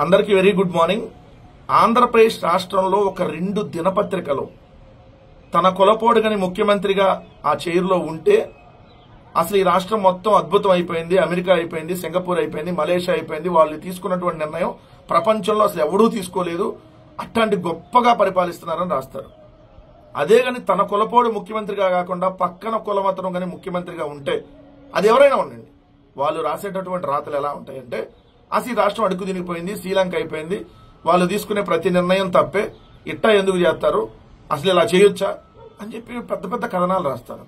అందరికీ very good morning. Andhra Pradesh రాష్ట్రంలో ఒక 2 దినపత్రికలు తన కులపోడుగని ముఖ్యమంత్రిగా ఆ చైర్లో ఉంటే అసలు ఈ రాష్ట్రం మొత్తం అద్భుతం అయిపోయింది, అమెరికా అయిపోయింది, సింగపూర్ అయిపోయింది, మలేషియా అయిపోయింది. వాళ్ళు తీసుకున్నటువంటి నిర్ణయం ప్రపంచంలో అసలు ఎవడూ తీసుకోలేదు, అట్లాంటి గొప్పగా పరిపాలిస్తున్నారని రాస్తారు. అదే గాని తన కులపోడు ముఖ్యమంత్రిగా కాకుండా పక్కన కులమతను గాని ముఖ్యమంత్రిగా ఉంటే అది ఎవరైనా ఉండండి, వాళ్ళు రాసేటటువంటి రాతలు ఎలా ఉంటాయంటే అసలు ఈ రాష్ట్రం అడుగు తినిగిపోయింది, శ్రీలంక అయిపోయింది, వాళ్ళు తీసుకునే ప్రతి నిర్ణయం తప్పే, ఇట్టా ఎందుకు చేస్తారు, అసలు ఇలా చేయొచ్చా అని చెప్పి పెద్ద పెద్ద కథనాలు రాస్తారు.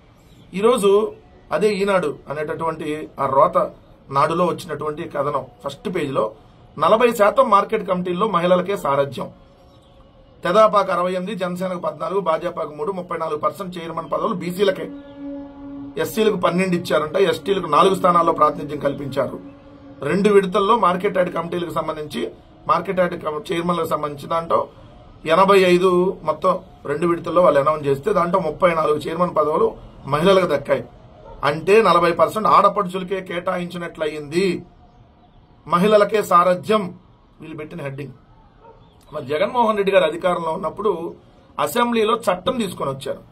ఈరోజు అదే ఈనాడు అనేటటువంటి ఆ రోత నాడులో వచ్చినటువంటి కథనం ఫస్ట్ పేజీలో 40% మార్కెట్ కమిటీల్లో మహిళలకే సారథ్యం, తెదాపాకు 68, జనసేనకు 14, భాజపాకు 3, 34% చైర్మన్ పదవులు బీసీలకే, ఎస్సీలకు 12 ఇచ్చారంట, ఎస్టీలకు 4 స్థానాల్లో ప్రాతినిధ్యం కల్పించారు. 2 విడతల్లో మార్కెట్ యార్డ్ కమిటీలకు సంబంధించి మార్కెట్ యార్డ్ చైర్మన్లకు సంబంధించి దాంట్లో 85 మొత్తం 2 విడతల్లో వాళ్ళు అనౌన్స్ చేస్తే దాంట్లో 34 చైర్మన్ పదవులు మహిళలకు దక్కాయి. అంటే 40% ఆడపడుచులకే కేటాయించినట్లయింది, మహిళలకే సారథ్యం వీళ్ళు పెట్టిన హెడ్డింగ్. మరి జగన్మోహన్ రెడ్డి గారు అధికారంలో ఉన్నప్పుడు అసెంబ్లీలో చట్టం తీసుకొని వచ్చారు,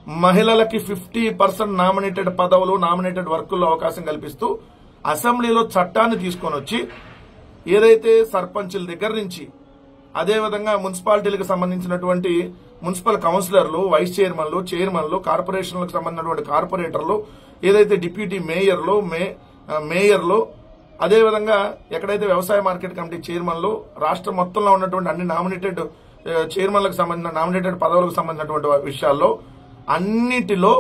మహిళలకి 50% నామినేటెడ్ పదవులు, నామినేటెడ్ వర్కుల్లో అవకాశం కల్పిస్తూ అసెంబ్లీలో చట్టాన్ని తీసుకొని వచ్చి ఏదైతే సర్పంచుల దగ్గర నుంచి అదేవిధంగా మున్సిపాలిటీలకు సంబంధించినటువంటి మున్సిపల్ కౌన్సిలర్లు, వైస్ చైర్మన్లు, చైర్మన్లు, కార్పొరేషన్లకు సంబంధించినటువంటి కార్పొరేటర్లు, ఏదైతే డిప్యూటీ మేయర్లు, అదేవిధంగా ఎక్కడైతే వ్యవసాయ మార్కెట్ కమిటీ చైర్మన్లు, రాష్ట్రం మొత్తంలో ఉన్నటువంటి అన్ని నామినేటెడ్ చైర్మన్లకు సంబంధించిన నామినేటెడ్ పదవులకు సంబంధించినటువంటి విషయాల్లో అన్నిటిలో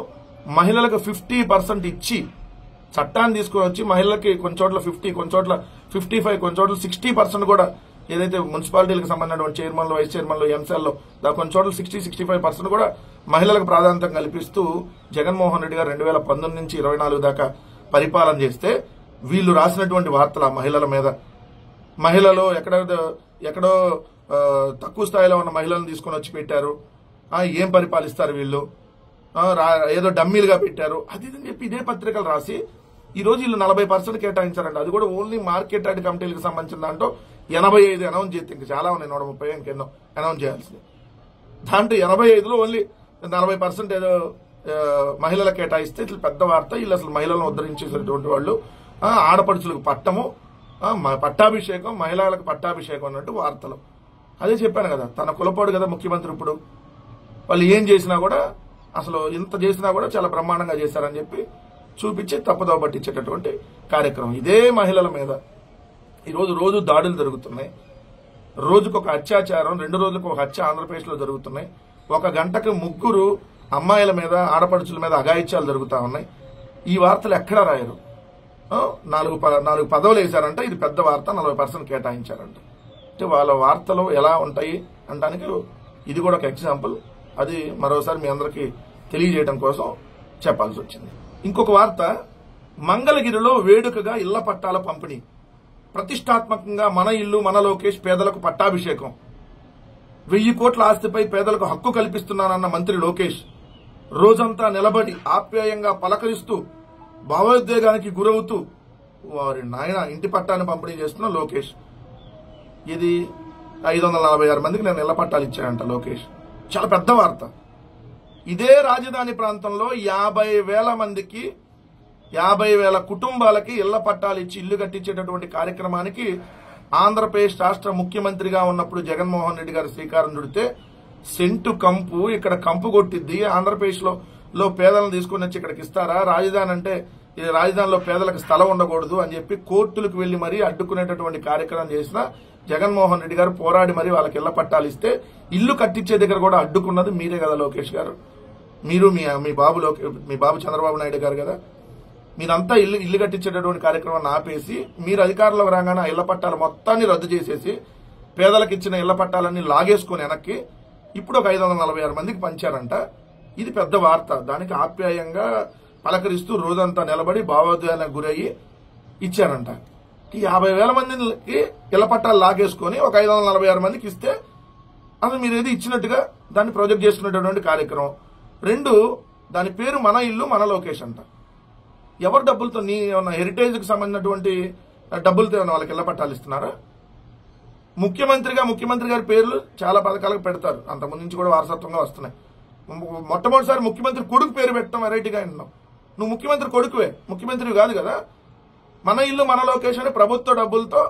మహిళలకు 50% ఇచ్చి చట్టాన్ని తీసుకుని వచ్చి మహిళలకి కొన్ని చోట్ల 50, కొన్ని చోట్ల 55, కొన్ని చోట్ల 60% కూడా ఏదైతే మున్సిపాలిటీలకు సంబంధించినటువంటి చైర్మన్లు, వైస్ చైర్మన్లు, ఎంసీఎల్లో కొన్ని చోట్ల 60-65% కూడా మహిళలకు ప్రాధాన్యత కల్పిస్తూ జగన్మోహన్ రెడ్డి గారు 2019 నుంచి 24 దాకా పరిపాలన చేస్తే వీళ్ళు రాసినటువంటి వార్తల మహిళల మీద, మహిళలు ఎక్కడో తక్కువ స్థాయిలో ఉన్న మహిళలను తీసుకుని వచ్చి పెట్టారు, ఏం పరిపాలిస్తారు వీళ్ళు, ఏదో డమ్మీలుగా పెట్టారు, అది అని చెప్పి ఇదే పత్రికలు రాసి ఈ రోజు వీళ్ళు 40% కేటాయించారంట. అది కూడా ఓన్లీ మార్కెట్ యార్డ్ కమిటీలకు సంబంధించిన దాంట్లో 85 అనౌన్స్ చేస్తే ఇంకా చాలా ఉన్నాయి, 130 ఇంకెన్నో అనౌన్స్ చేయాల్సింది. దాంట్లో 85లో ఓన్లీ 40% ఏదో మహిళలు కేటాయిస్తే ఇట్లా పెద్ద వార్త. వీళ్ళు అసలు మహిళలను ఉద్ధరించేసినటువంటి వాళ్ళు, ఆడపడుచులకు పట్టము, పట్టాభిషేకం, మహిళలకు పట్టాభిషేకం అన్నట్టు వార్తలు. అదే చెప్పాను కదా, తన కులపోడు కదా ముఖ్యమంత్రి. ఇప్పుడు వాళ్ళు ఏం చేసినా కూడా అసలు ఇంత చేసినా కూడా చాలా బ్రహ్మాండంగా చేశారని చెప్పి చూపించి తప్పుదోవ పట్టించేటటువంటి కార్యక్రమం. ఇదే మహిళల మీద రోజు దాడులు జరుగుతున్నాయి, రోజుకొక అత్యాచారం, 2 రోజులకు ఒక హత్య ఆంధ్రప్రదేశ్లో జరుగుతున్నాయి. 1 గంటకు 3 అమ్మాయిల మీద, ఆడపడుచుల మీద అఘాయిత్యాలు జరుగుతా ఉన్నాయి. ఈ వార్తలు ఎక్కడా రాయరు. 4 పదవులు వేశారంట, ఇది పెద్ద వార్త, 40% కేటాయించారంట. అంటే వాళ్ళ వార్తలు ఎలా ఉంటాయి అనడానికి ఇది కూడా ఒక ఎగ్జాంపుల్. అది మరోసారి మీ అందరికీ తెలియజేయడం కోసం చెప్పాల్సి వచ్చింది. ఇంకొక వార్త, మంగళగిరిలో వేడుకగా ఇళ్ల పట్టాల పంపిణీ, ప్రతిష్టాత్మకంగా మన ఇల్లు మన లోకేష్, పేదలకు పట్టాభిషేకం, 1000 కోట్ల ఆస్తిపై పేదలకు హక్కు కల్పిస్తున్నానన్న మంత్రి లోకేష్, రోజంతా నిలబడి ఆప్యాయంగా పలకరిస్తూ భావోద్వేగానికి గురవుతూ వారి నాయన ఇంటి పట్టాన్ని పంపిణీ చేస్తున్న లోకేష్. ఇది 546 మందికి నేను ఇళ్ల పట్టాలు ఇచ్చానంట లోకేష్. చాలా పెద్ద వార్త. ఇదే రాజధాని ప్రాంతంలో 50,000 మందికి, 50,000 కుటుంబాలకి ఇళ్ల పట్టాలు ఇచ్చి ఇల్లు కట్టించేటటువంటి కార్యక్రమానికి ఆంధ్రప్రదేశ్ రాష్ట్ర ముఖ్యమంత్రిగా ఉన్నప్పుడు జగన్మోహన్ రెడ్డి గారు శ్రీకారం చుడితే సెంటు కంపు ఇక్కడ కంపు కొట్టిద్ది, ఆంధ్రప్రదేశ్ లో పేదలను తీసుకుని వచ్చి ఇక్కడికి ఇస్తారా, రాజధాని అంటే రాజధానిలో పేదలకు స్థలం ఉండకూడదు అని చెప్పి కోర్టులకు వెళ్లి మరీ అడ్డుకునేటటువంటి కార్యక్రమం చేసిన జగన్మోహన్ రెడ్డి గారు పోరాడి మరీ వాళ్ళకి ఇళ్ల పట్టాలు ఇస్తే ఇల్లు కట్టించే దగ్గర కూడా అడ్డుకున్నది మీరే కదా లోకేష్ గారు. మీరు మీ బాబు చంద్రబాబు నాయుడు గారు కదా. మీరంతా ఇల్లు కట్టించేటటువంటి కార్యక్రమాన్ని ఆపేసి మీరు అధికారంలోకి రాగానే ఆ ఇళ్ల పట్టాలు మొత్తాన్ని రద్దు చేసేసి పేదలకు ఇచ్చిన ఇళ్ల పట్టాలన్నీ లాగేసుకుని వెనక్కి ఇప్పుడు ఒక 546 మందికి పంచారంట. ఇది పెద్ద వార్త. దానికి ఆప్యాయంగా పలకరిస్తూ రోజంతా నిలబడి భావోద్వేగానికి గురయ్యి ఇచ్చారంట. 50,000 మందికి ఇళ్ల పట్టాలు లాగేసుకుని ఒక 546 మందికి ఇస్తే అసలు మీరు ఏది ఇచ్చినట్టుగా దాన్ని ప్రొజెక్ట్ చేసుకునేటటువంటి కార్యక్రమం. 2, దాని పేరు మన ఇల్లు మన లోకేష్ అంట. ఎవరి డబ్బులతో, నీ ఏమన్నా హెరిటేజ్కి సంబంధించినటువంటి డబ్బులతో ఏమన్నా వాళ్ళకి ఇళ్ల పట్టాలు ఇస్తున్నారా? ముఖ్యమంత్రి గారి పేర్లు చాలా పథకాలకు పెడతారు, అంతకుముందు నుంచి కూడా వారసత్వంగా వస్తున్నాయి. మొట్టమొదటిసారి ముఖ్యమంత్రి కొడుకు పేరు పెట్టడం వెరైటీగా విన్నాం. నువ్వు ముఖ్యమంత్రి కొడుకువే, ముఖ్యమంత్రి కాదు కదా. మన ఇల్లు మన లొకేషన్ ప్రభుత్వ డబ్బులతో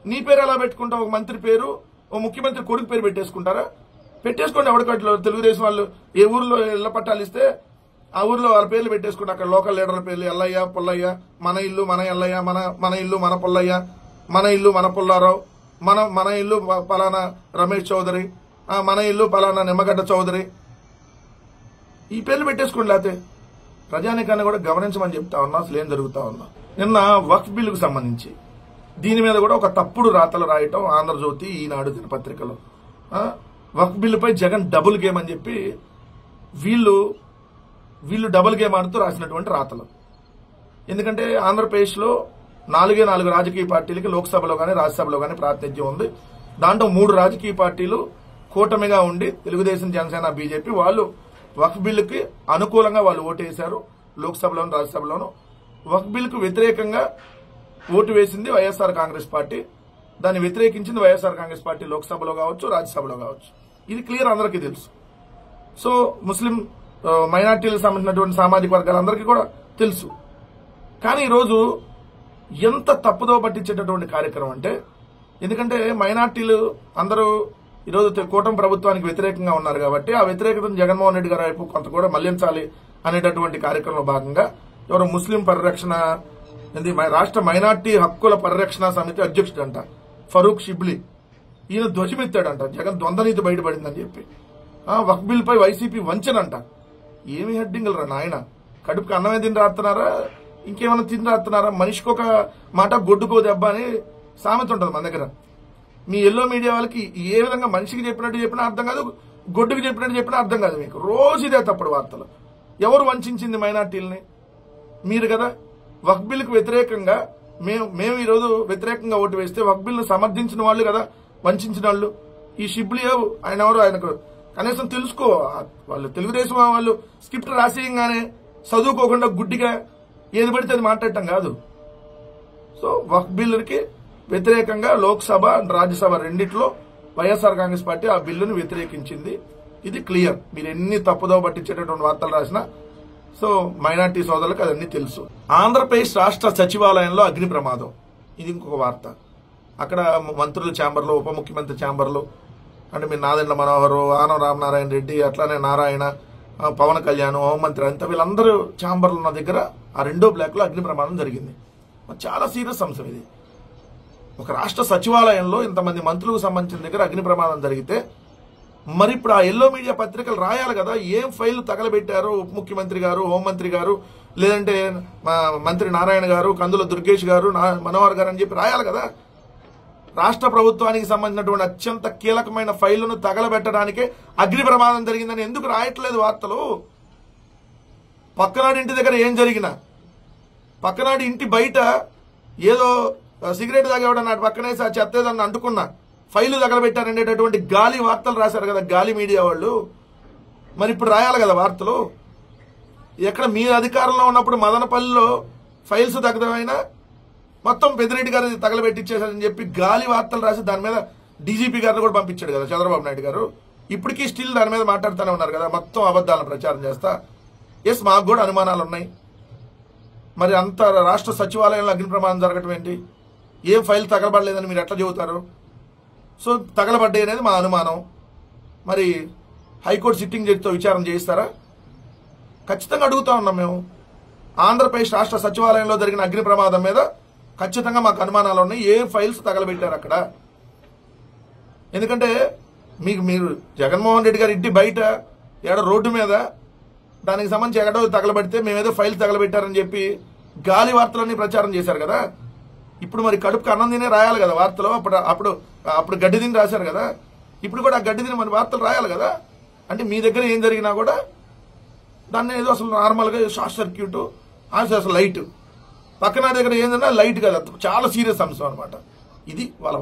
నీ పేరు ఎలా పెట్టుకుంటావు? ఒక మంత్రి పేరు ఓ ముఖ్యమంత్రి కొడుకు పేరు పెట్టేసుకుంటారా? పెట్టేసుకోండి. ఎవరికట్లో తెలుగుదేశం వాళ్ళు ఏ ఊర్లో ఇళ్ల పట్టాలు ఇస్తే ఆ ఊర్లో వాళ్ళ పేర్లు పెట్టేసుకుంటే అక్కడ లోకల్ లీడర్ల పేర్లు ఎల్లయ్య, పుల్లయ్య, మన ఇల్లు మన ఎల్లయ్య, మన ఇల్లు మన పుల్లయ్య, మన ఇల్లు మన పుల్లారావు, మన ఇల్లు పలానా రమేష్ చౌదరి, మన ఇల్లు పలానా నిమ్మగడ్డ చౌదరి, ఈ పేర్లు పెట్టేసుకోండి. లేకపోతే ప్రజానికాన్ని కూడా గమనించమని చెప్తా ఉన్నా. అసలు ఏం జరుగుతా ఉన్నా. నిన్న వక్ఫ్ బిల్లుకు సంబంధించి దీని మీద కూడా ఒక తప్పుడు రాతలు రాయటం ఆంధ్రజ్యోతి, ఈనాడు దినపత్రికలో. వక్ఫ్ బిల్లుపై జగన్ డబుల్ గేమ్ అని చెప్పి వీళ్ళు డబుల్ గేమ్ ఆడుతూ రాసినటువంటి రాతలు. ఎందుకంటే ఆంధ్రప్రదేశ్లో 4 రాజకీయ పార్టీలకి లోక్సభలో కానీ రాజ్యసభలో కానీ ప్రాతినిధ్యం ఉంది. దాంట్లో 3 రాజకీయ పార్టీలు కూటమిగా ఉండి తెలుగుదేశం, జనసేన, బీజేపీ వాళ్ళు వక్ఫ్ బిల్లుకి అనుకూలంగా వాళ్ళు ఓటు వేశారు. లోక్సభలోను రాజ్యసభలోను వక్ఫ్ బిల్లుకు వ్యతిరేకంగా ఓటు వేసింది వైఎస్ఆర్ కాంగ్రెస్ పార్టీ. దాన్ని వ్యతిరేకించింది వైఎస్ఆర్ కాంగ్రెస్ పార్టీ లోక్సభలో కావచ్చు, రాజ్యసభలో కావచ్చు. ఇది క్లియర్, అందరికీ తెలుసు. సో ముస్లిం మైనార్టీలకు సంబంధించినటువంటి సామాజిక వర్గాలందరికీ కూడా తెలుసు. కానీ ఈరోజు ఎంత తప్పుదో పట్టించేటటువంటి కార్యక్రమం అంటే, ఎందుకంటే మైనార్టీలు అందరూ ఈరోజు కూటమి ప్రభుత్వానికి వ్యతిరేకంగా ఉన్నారు కాబట్టి ఆ వ్యతిరేకతను జగన్మోహన్ రెడ్డి గారి వైపు కొంత కూడా మళ్లించాలి అనేటటువంటి కార్యక్రమంలో భాగంగా ఎవరు ముస్లిం పరిరక్షణ రాష్ట్ర మైనార్టీ హక్కుల పరిరక్షణ సమితి అధ్యక్షుడంట ఫరూక్ షిబ్లీ, ఈయన ధ్వజమెత్తాడంట జగన్ ద్వంద్వనీతి బయటపడిందని చెప్పి. వక్ఫ్ బిల్ పై వైసీపీ వంచనంట. ఏమి హెడ్డింగ్లు రా నాయన, కడుపుకి అన్నమే తిని రాస్తున్నారా, ఇంకేమైనా తిని రాస్తున్నారా? మనిషికి ఒక మాట గొడ్డుకో దెబ్బ అని సామెత ఉంటుంది మన దగ్గర. మీ ఎల్లో మీడియా వాళ్ళకి ఏ విధంగా మనిషికి చెప్పినట్టు చెప్పినా అర్థం కాదు, గొడ్డుకి చెప్పినట్టు చెప్పినా అర్థం కాదు. మీకు రోజు ఇదే తప్పుడు వార్తలు. ఎవరు వంచింది మైనార్టీలని? మీరు కదా. వక్ఫ్ బిల్లుకు వ్యతిరేకంగా మేము ఈరోజు వ్యతిరేకంగా ఓటు వేస్తే వక్ఫ్ బిల్లు సమర్థించిన వాళ్ళు కదా వంచిన వాళ్ళు. ఈ షిబ్లీ ఆయన ఎవరు, ఆయనకు కనీసం తెలుసుకో. వాళ్ళు తెలుగుదేశం వాళ్ళు స్క్రిప్ట్ రాసేయంగానే చదువుకోకుండా గుడ్డిగా ఏది పడితే అది మాట్లాడటం కాదు. సో వక్ఫ్ బిల్లుకి వ్యతిరేకంగా లోక్సభ, రాజ్యసభ రెండిట్లో వైఎస్ఆర్ కాంగ్రెస్ పార్టీ ఆ బిల్లును వ్యతిరేకించింది. ఇది క్లియర్. మీరు ఎన్ని తప్పుదో పట్టించేటటువంటి వార్తలు రాసినా సో మైనార్టీ సోదరులకు అదన్నీ తెలుసు. ఆంధ్రప్రదేశ్ రాష్ట్ర సచివాలయంలో అగ్ని ప్రమాదం, ఇది ఇంకొక వార్త. అక్కడ మంత్రుల ఛాంబర్లో, ఉప ముఖ్యమంత్రి ఛాంబర్లో, అంటే మీరు నాదెండ్ల మనోహర్, ఆనం రామనారాయణ రెడ్డి, అట్లానే నారాయణ, పవన్ కళ్యాణ్, హోంమంత్రి అంతా వీళ్ళందరూ ఛాంబర్లు ఉన్న దగ్గర ఆ 2వ బ్లాక్ లో అగ్ని ప్రమాదం జరిగింది. చాలా సీరియస్ అంశం ఇది. ఒక రాష్ట్ర సచివాలయంలో ఇంతమంది మంత్రులకు సంబంధించిన దగ్గర అగ్ని ప్రమాదం జరిగితే మరి ఇప్పుడు ఆ ఎల్లో మీడియా పత్రికలు రాయాలి కదా, ఏం ఫైల్ తగలబెట్టారు ఉప ముఖ్యమంత్రి గారు, హోంమంత్రి గారు, లేదంటే మంత్రి నారాయణ గారు, కందుల దుర్గేష్ గారు, మనోహర్ గారు అని చెప్పి రాయాలి కదా. రాష్ట్ర ప్రభుత్వానికి సంబంధించినటువంటి అత్యంత కీలకమైన ఫైళ్లను తగలబెట్టడానికే అగ్ని ప్రమాదం జరిగిందని ఎందుకు రాయట్లేదు వార్తలు? పక్కనాడి ఇంటి దగ్గర ఏం జరిగినా, పక్కనాడి ఇంటి బయట ఏదో సిగరెట్ తాగేవాడు నాటి పక్కనేసి ఆ చెత్తేదన్న అంటుకున్నా ఫైలు తగలబెట్టారనేటటువంటి గాలి వార్తలు రాశారు కదా గాలి మీడియా వాళ్ళు. మరి ఇప్పుడు రాయాలి కదా వార్తలు. ఎక్కడ మీ అధికారంలో ఉన్నప్పుడు మదనపల్లిలో ఫైల్స్ తగ్గదమైనా మొత్తం పెద్దిరెడ్డి గారు తగలబెట్టించేశారని చెప్పి గాలి వార్తలు రాసి దాని మీద డీజీపీ గారిని కూడా పంపించాడు కదా చంద్రబాబు నాయుడు గారు. ఇప్పటికీ స్టిల్ దాని మీద మాట్లాడుతూనే ఉన్నారు కదా, మొత్తం అబద్దాలను ప్రచారం చేస్తా. ఎస్, మాకు కూడా అనుమానాలు ఉన్నాయి. మరి అంత రాష్ట్ర సచివాలయంలో అగ్ని ప్రమాదం జరగటం ఏంటి? ఏం ఫైల్ తగలబడలేదని మీరు ఎట్లా చెబుతారు? సో తగలబడ్డాయి అనేది మా అనుమానం. మరి హైకోర్టు సిట్టింగ్ జడ్జితో విచారణ చేయిస్తారా? ఖచ్చితంగా అడుగుతా ఉన్నాం మేము. ఆంధ్రప్రదేశ్ రాష్ట్ర సచివాలయంలో జరిగిన అగ్ని ప్రమాదం మీద ఖచ్చితంగా మాకు అనుమానాలు ఉన్నాయి. ఏ ఫైల్స్ తగలబెట్టారు అక్కడ? ఎందుకంటే మీరు జగన్మోహన్ రెడ్డి గారి ఇంటి బయట ఏడ రోడ్డు మీద దానికి సంబంధించి ఎక్కడో తగలబెడితే మేమేదో ఫైల్స్ తగలబెట్టారని చెప్పి గాలి వార్తలన్నీ ప్రచారం చేశారు కదా. ఇప్పుడు మరి కడుపుకి అన్నం తినే రాయాలి కదా వార్తలు. అప్పుడు గడ్డి తిని రాశారు కదా, ఇప్పుడు కూడా ఆ గడ్డి తిని మరి వార్తలు రాయాలి కదా. అంటే మీ దగ్గర ఏం జరిగినా కూడా దాన్ని ఏదో అసలు నార్మల్ గా షార్ట్ సర్క్యూట్, అసలు లైట్, పక్కన దగ్గర ఏంటన్నా లైట్ కదా, చాలా సీరియస్ అంశం అనమాట ఇది వాళ్ళ